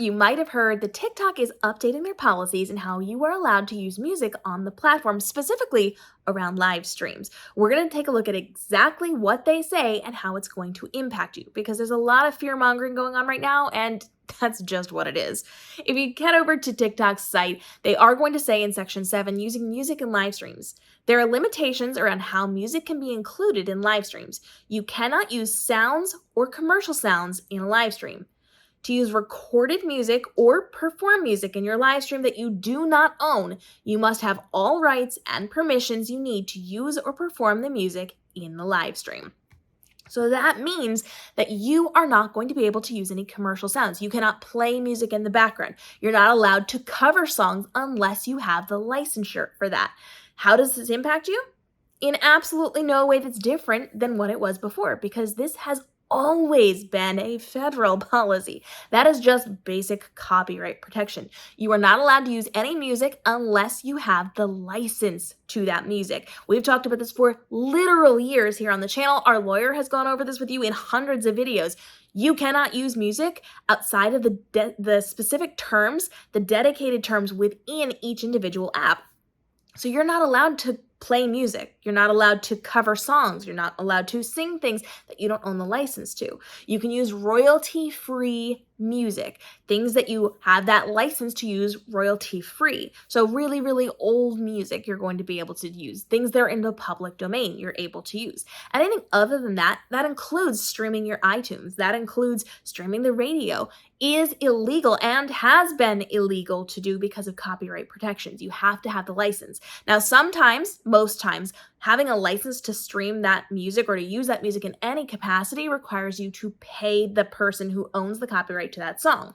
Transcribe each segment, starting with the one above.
You might have heard that TikTok is updating their policies and how you are allowed to use music on the platform, specifically around live streams. We're going to take a look at exactly what they say and how it's going to impact you, because there's a lot of fear mongering going on right now, and that's just what it is. If you head over to TikTok's site, they are going to say in Section 7, using music in live streams. There are limitations around how music can be included in live streams. You cannot use sounds or commercial sounds in a live stream. To use recorded music or perform music in your live stream that you do not own, you must have all rights and permissions you need to use or perform the music in the live stream. So that means that you are not going to be able to use any commercial sounds. You cannot play music in the background. You're not allowed to cover songs unless you have the licensure for that. How does this impact you? In absolutely no way that's different than what it was before, because this has always been a federal policy. That is just basic copyright protection. You are not allowed to use any music unless you have the license to that music. We've talked about this for literal years here on the channel. Our lawyer has gone over this with you in hundreds of videos. You cannot use music outside of the specific terms, the dedicated terms within each individual app. So you're not allowed to play music. You're not allowed to cover songs. You're not allowed to sing things that you don't own the license to. You can use royalty-free music, things that you have that license to use royalty-free. So really, really old music you're going to be able to use. Things that are in the public domain you're able to use. Anything other than that, that includes streaming your iTunes. That includes streaming the radio, is illegal and has been illegal to do because of copyright protections. You have to have the license. Now, sometimes, most times, having a license to stream that music or to use that music in any capacity requires you to pay the person who owns the copyright to that song.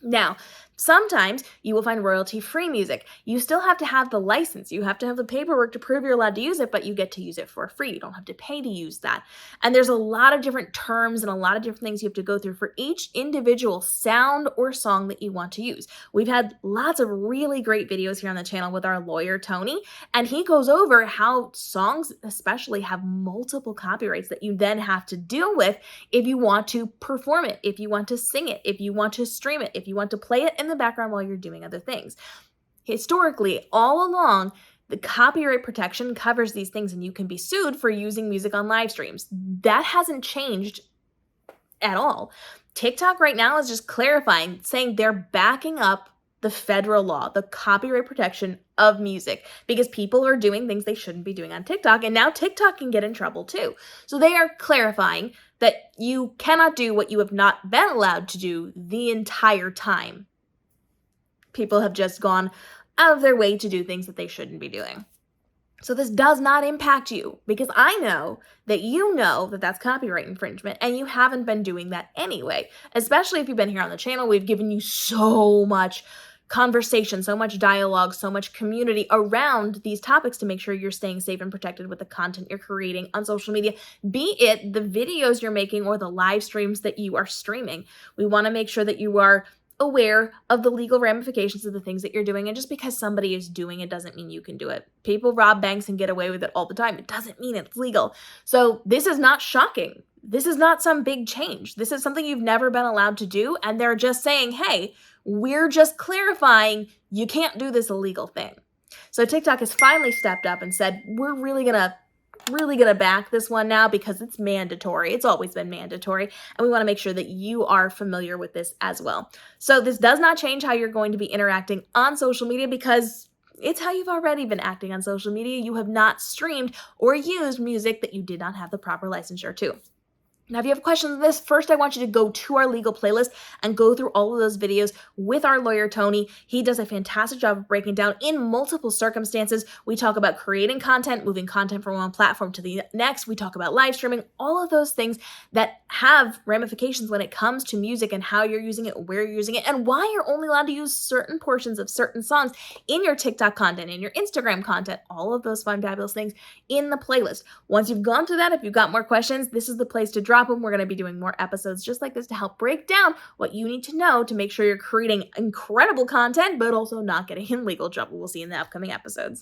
Now, sometimes you will find royalty-free music. You still have to have the license. You have to have the paperwork to prove you're allowed to use it, but you get to use it for free. You don't have to pay to use that. And there's a lot of different terms and a lot of different things you have to go through for each individual sound or song that you want to use. We've had lots of really great videos here on the channel with our lawyer, Tony, and he goes over how songs especially have multiple copyrights that you then have to deal with if you want to perform it, if you want to sing it, if you want to stream it, if you want to play it in the background while you're doing other things. Historically, all along, the copyright protection covers these things, and you can be sued for using music on live streams. That hasn't changed at all. TikTok right now is just clarifying, saying they're backing up the federal law, the copyright protection of music, because people are doing things they shouldn't be doing on TikTok, and now TikTok can get in trouble too. So they are clarifying that you cannot do what you have not been allowed to do the entire time. People have just gone out of their way to do things that they shouldn't be doing. So this does not impact you, because I know that you know that that's copyright infringement, and you haven't been doing that anyway. Especially if you've been here on the channel, we've given you so much conversation, so much dialogue, so much community around these topics to make sure you're staying safe and protected with the content you're creating on social media, be it the videos you're making or the live streams that you are streaming. We want to make sure that you are aware of the legal ramifications of the things that you're doing. And just because somebody is doing it doesn't mean you can do it. People rob banks and get away with it all the time. It doesn't mean it's legal. So this is not shocking. This is not some big change. This is something you've never been allowed to do. And they're just saying, hey, we're just clarifying you can't do this illegal thing. So TikTok has finally stepped up and said, we're really gonna back this one now because it's mandatory. It's always been mandatory, and we want to make sure that you are familiar with this as well. So this does not change how you're going to be interacting on social media, because it's how you've already been acting on social media. You have not streamed or used music that you did not have the proper licensure to. Now, if you have questions on this, first I want you to go to our legal playlist and go through all of those videos with our lawyer, Tony. He does a fantastic job of breaking down in multiple circumstances. We talk about creating content, moving content from one platform to the next. We talk about live streaming, all of those things that have ramifications when it comes to music and how you're using it, where you're using it, and why you're only allowed to use certain portions of certain songs in your TikTok content, in your Instagram content, all of those fun, fabulous things in the playlist. Once you've gone through that, if you've got more questions, this is the place to drop them. We're going to be doing more episodes just like this to help break down what you need to know to make sure you're creating incredible content, but also not getting in legal trouble. We'll see you in the upcoming episodes.